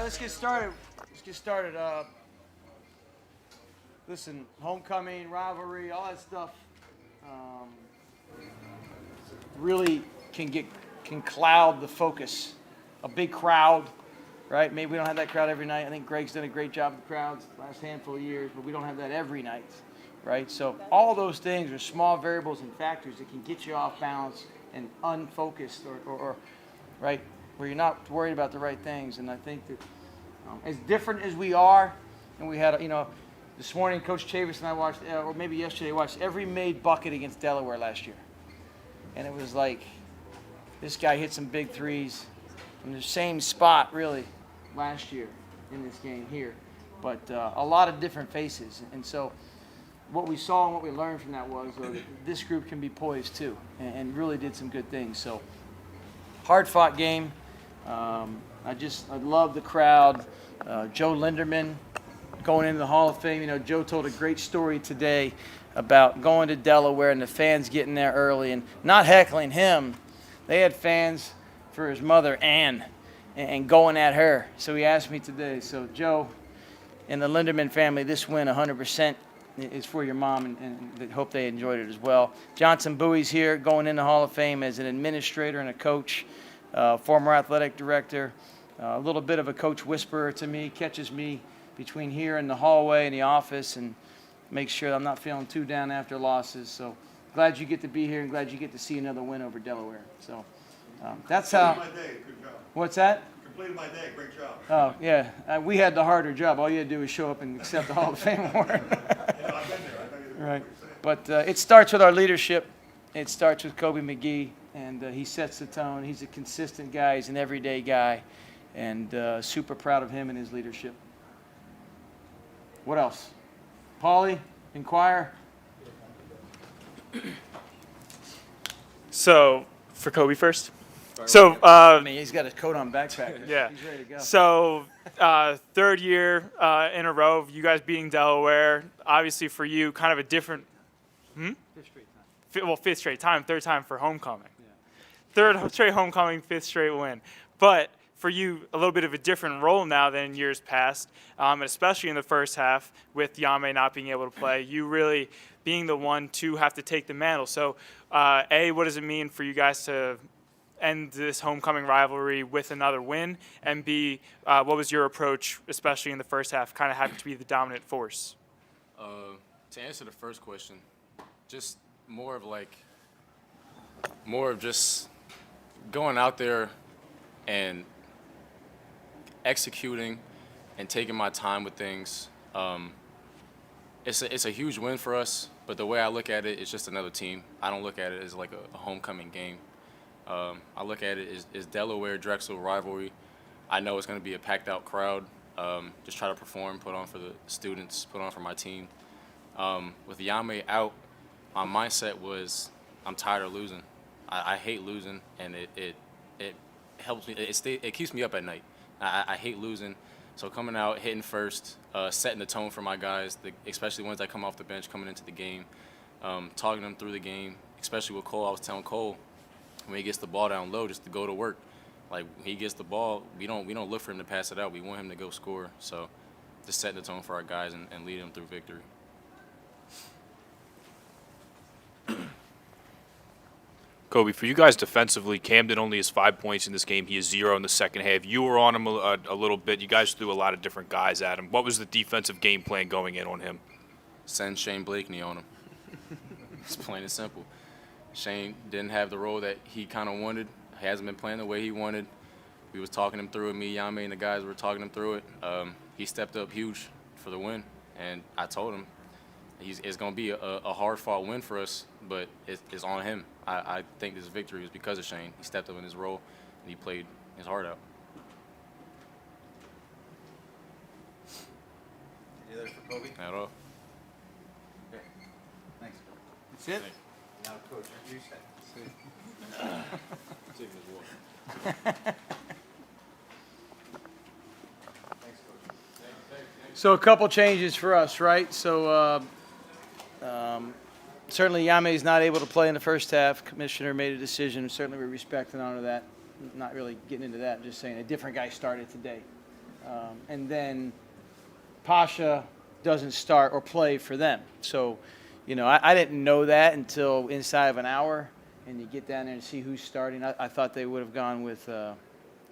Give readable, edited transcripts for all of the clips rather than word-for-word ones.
let's get started. Listen, homecoming, rivalry, all that stuff really can cloud the focus. A big crowd, right? Maybe we don't have that crowd every night. I think Greg's done a great job with crowds the last handful of years, but we don't have that every night, right? So all those things are small variables and factors that can get you off balance and unfocused or right, where you're not worried about the right things. And I think that as different as we are, and we had, this morning Coach Chavis and I watched, or maybe yesterday, watched every made bucket against Delaware last year. And it was like, this guy hit some big threes from the same spot, really, last year in this game here. But a lot of different faces. And so what we saw and what we learned from that was that this group can be poised too, and really did some good things. So hard-fought game. I love the crowd. Joe Linderman going into the Hall of Fame. Joe told a great story today about going to Delaware and the fans getting there early and not heckling him. They had fans for his mother, Ann, and going at her. So he asked me today, so Joe and the Linderman family, this win 100% is for your mom, and hope they enjoyed it as well. Johnson Bowie's here going in the Hall of Fame as an administrator and a coach, former athletic director, a little bit of a coach whisperer to me, catches me between here and the hallway and the office and makes sure I'm not feeling too down after losses. So glad you get to be here and glad you get to see another win over Delaware. So that's how. Completed my day. Good job. What's that? Completed my day. Great job. Oh, yeah. We had the harder job. All you had to do was show up and accept the Hall of Fame award. I've been there. I know you Right. But it starts with our leadership. It starts with Kobe McGee, and he sets the tone. He's a consistent guy. He's an everyday guy, and super proud of him and his leadership. What else? Paulie, inquire. So, for Kobe first. So, I mean, he's got his coat on backpack. Yeah. He's ready to go. So, third year in a row, you guys beating Delaware. Obviously, for you, kind of a different. Fifth straight time. Fifth straight time. Third time for homecoming. Yeah. Third straight homecoming, fifth straight win. But for you, a little bit of a different role now than years past, and especially in the first half with Yame not being able to play. You really being the one to have to take the mantle. So, A, what does it mean for you guys to end this homecoming rivalry with another win? And B, what was your approach, especially in the first half, kind of having to be the dominant force? To answer the first question, just more of just going out there and executing and taking my time with things. It's a huge win for us, but the way I look at it, it's just another team. I don't look at it as like a homecoming game. I look at it as Delaware Drexel rivalry. I know it's going to be a packed out crowd. Just try to perform, put on for the students, put on for my team. With Yame out, my mindset was I'm tired of losing. I hate losing, and it helps me. It keeps me up at night. I hate losing. So coming out, hitting first, setting the tone for my guys, especially ones that come off the bench coming into the game, talking them through the game, especially with Cole. I was telling Cole, when he gets the ball down low, just to go to work. Like, when he gets the ball, we don't look for him to pass it out. We want him to go score. So just setting the tone for our guys and leading them through victory. Kobe, for you guys defensively, Camden only has 5 points in this game. He has 0 in the second half. You were on him a little bit. You guys threw a lot of different guys at him. What was the defensive game plan going in on him? Send Shane Blakeney on him. It's plain and simple. Shane didn't have the role that he kind of wanted. He hasn't been playing the way he wanted. We was talking him through it. Me, Yame, and the guys were talking him through it. He stepped up huge for the win, and I told him it's going to be a hard-fought win for us, but it's on him. I think this victory was because of Shane. He stepped up in his role, and he played his heart out. Any others for Kobe? At all. Okay. Thanks. That's it? Now, Coach, you said. Taking his water. Thanks, Coach. So a couple changes for us, right? So certainly Yame's not able to play in the first half. Commissioner made a decision. Certainly we respect and honor that. Not really getting into that. Just saying a different guy started today. and then Pasha doesn't start or play for them. So, I didn't know that until inside of an hour, and you get down there and see who's starting. I thought they would have gone with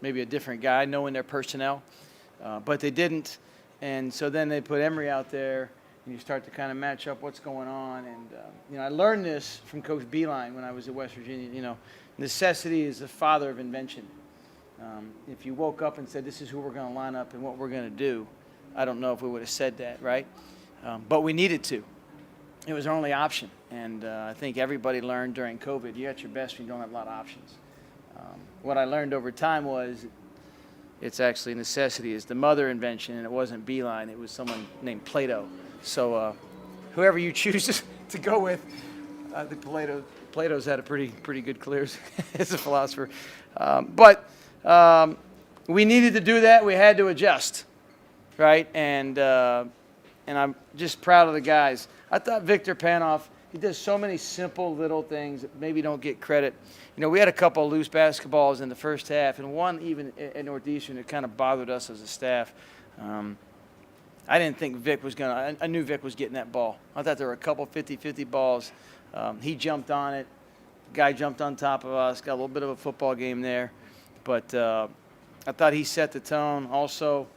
maybe a different guy, knowing their personnel, but they didn't. And so then they put Emery out there, and you start to kind of match up what's going on. And, I learned this from Coach Beeline when I was at West Virginia. Necessity is the father of invention. If you woke up and said, this is who we're going to line up and what we're going to do, I don't know if we would have said that, right? But we needed to. It was our only option. And I think everybody learned during COVID, you're at your best when you don't have a lot of options. What I learned over time was it's actually necessity is the mother invention, and it wasn't Beeline. It was someone named Plato. So whoever you choose to go with, I think Plato's had a pretty good career as a philosopher. But we needed to do that. We had to adjust, right? And I'm just proud of the guys. I thought Victor Panoff, he does so many simple little things that maybe don't get credit. We had a couple of loose basketballs in the first half, and one even at Northeastern that kind of bothered us as a staff. I didn't think Vic was going to – I knew Vic was getting that ball. I thought there were a couple 50-50 balls. He jumped on it. The guy jumped on top of us. Got a little bit of a football game there. But I thought he set the tone. Also,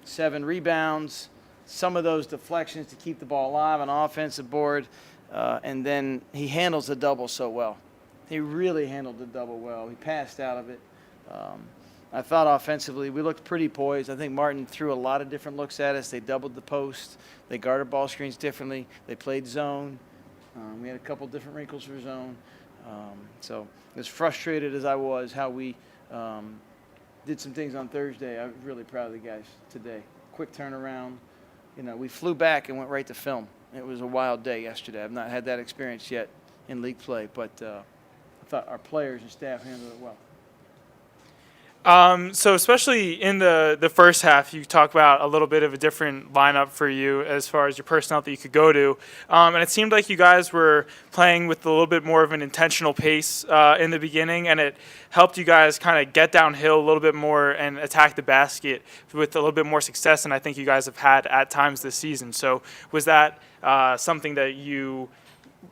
7 rebounds, some of those deflections to keep the ball alive on offensive board. And then he handles the double so well. He really handled the double well. He passed out of it. I thought offensively we looked pretty poised. I think Martin threw a lot of different looks at us. They doubled the post. They guarded ball screens differently. They played zone. We had a couple different wrinkles for zone. So as frustrated as I was how we did some things on Thursday, I'm really proud of the guys today. Quick turnaround. We flew back and went right to film. It was a wild day yesterday. I've not had that experience yet in league play, but I thought our players and staff handled it well. So especially in the first half, you talk about a little bit of a different lineup for you as far as your personnel that you could go to. And it seemed like you guys were playing with a little bit more of an intentional pace in the beginning, and it helped you guys kind of get downhill a little bit more and attack the basket with a little bit more success than I think you guys have had at times this season. So was that something that you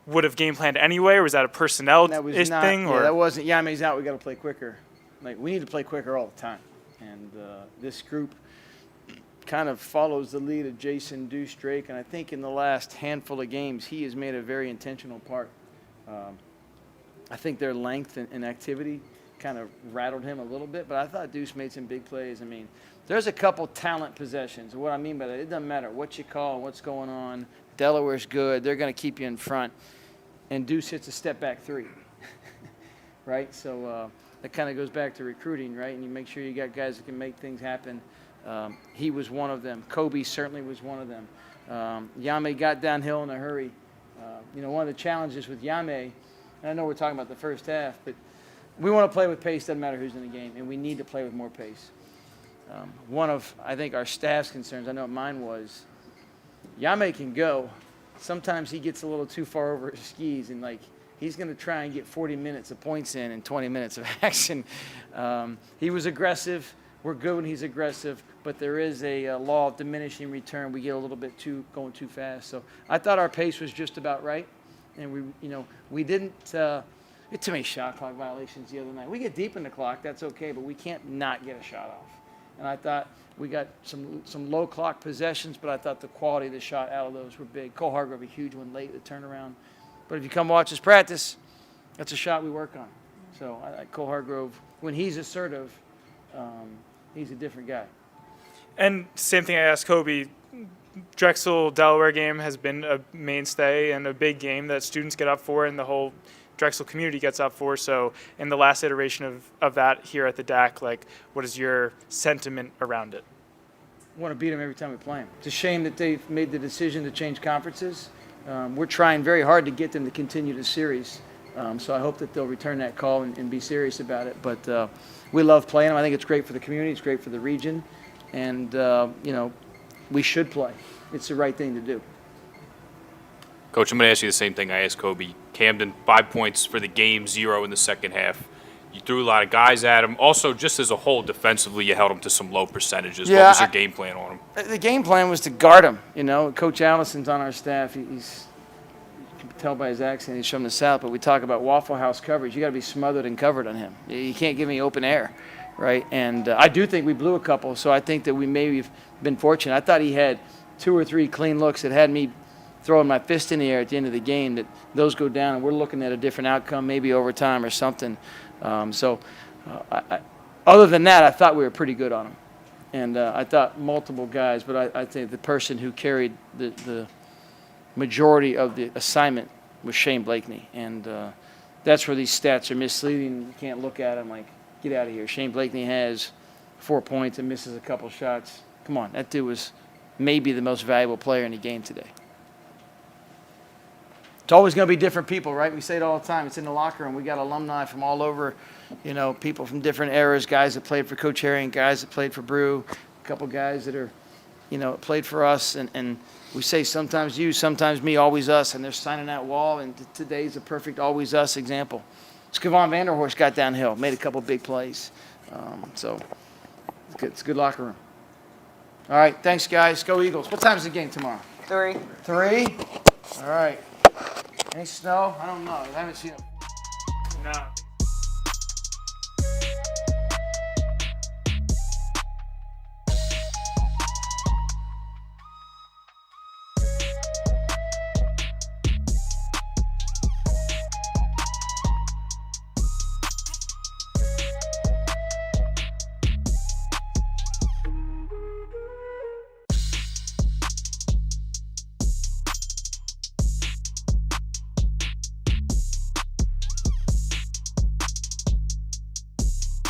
would have game planned anyway, or was that a personnel thing? Or that wasn't. Yame's out. We got to play quicker. We need to play quicker all the time. And this group kind of follows the lead of Jason Deuce Drake. And I think in the last handful of games, he has made a very intentional part. I think their length and activity kind of rattled him a little bit. But I thought Deuce made some big plays. There's a couple talent possessions. What I mean by that, it doesn't matter what you call and what's going on. Delaware's good. They're going to keep you in front. And Deuce hits a step-back 3. Right? So that kind of goes back to recruiting, right? And you make sure you got guys that can make things happen. He was one of them. Kobe certainly was one of them. Yame got downhill in a hurry. One of the challenges with Yame, and I know we're talking about the first half, but we want to play with pace, doesn't matter who's in the game, and we need to play with more pace. One of, I think, our staff's concerns, I know what mine was, Yame can go. Sometimes he gets a little too far over his skis, and he's going to try and get 40 minutes of points in 20 minutes of action. He was aggressive. We're good when he's aggressive, but there is a law of diminishing return. We get a little bit going too fast. So I thought our pace was just about right, and we didn't get too many shot clock violations the other night. We get deep in the clock, that's okay, but we can't not get a shot off. And I thought we got some low clock possessions, but I thought the quality of the shot out of those were big. Cole Hargrove, a huge one late, the turnaround. But if you come watch us practice, that's a shot we work on. So I like Cole Hargrove. When he's assertive, he's a different guy. And same thing I asked Kobe. Drexel Delaware game has been a mainstay and a big game that students get up for and the whole Drexel community gets up for. So in the last iteration of that here at the DAC, what is your sentiment around it? I want to beat them every time we play them. It's a shame that they've made the decision to change conferences. We're trying very hard to get them to continue the series. So I hope that they'll return that call and be serious about it. But we love playing them. I think it's great for the community. It's great for the region. And, we should play. It's the right thing to do. Coach, I'm going to ask you the same thing I asked Kobe. Camden, 5 points for the game, 0 in the second half. You threw a lot of guys at him. Also, just as a whole, defensively, you held him to some low percentages. Yeah, What was your game plan on him? The game plan was to guard him. You know, Coach Allison's on our staff. He's you can tell by his accent he's from the South, but we talk about Waffle House coverage. You got to be smothered and covered on him. You can't give me open air, right? And I do think we blew a couple, so I think that we maybe have been fortunate. I thought he had 2 or 3 clean looks that had me throwing my fist in the air at the end of the game, that those go down and we're looking at a different outcome, maybe overtime or something. Other than that, I thought we were pretty good on him. And I thought multiple guys, but I think the person who carried the majority of the assignment was Shane Blakeney. And that's where these stats are misleading. You can't look at them like, get out of here. Shane Blakeney has 4 points and misses a couple shots. Come on, that dude was maybe the most valuable player in the game today. It's always going to be different people, right? We say it all the time. It's in the locker room. We got alumni from all over, you know, people from different eras, guys that played for Coach Harry and guys that played for Brew, a couple guys that are, you know, played for us. And we say sometimes you, sometimes me, always us, and they're signing that wall. And today's a perfect always us example. Skevan Vanderhorst got downhill, made a couple big plays. So it's good. It's a good locker room. All right, thanks, guys. Go Eagles. What time is the game tomorrow? 3. 3? All right. Any snow? I don't know. I haven't seen it. No.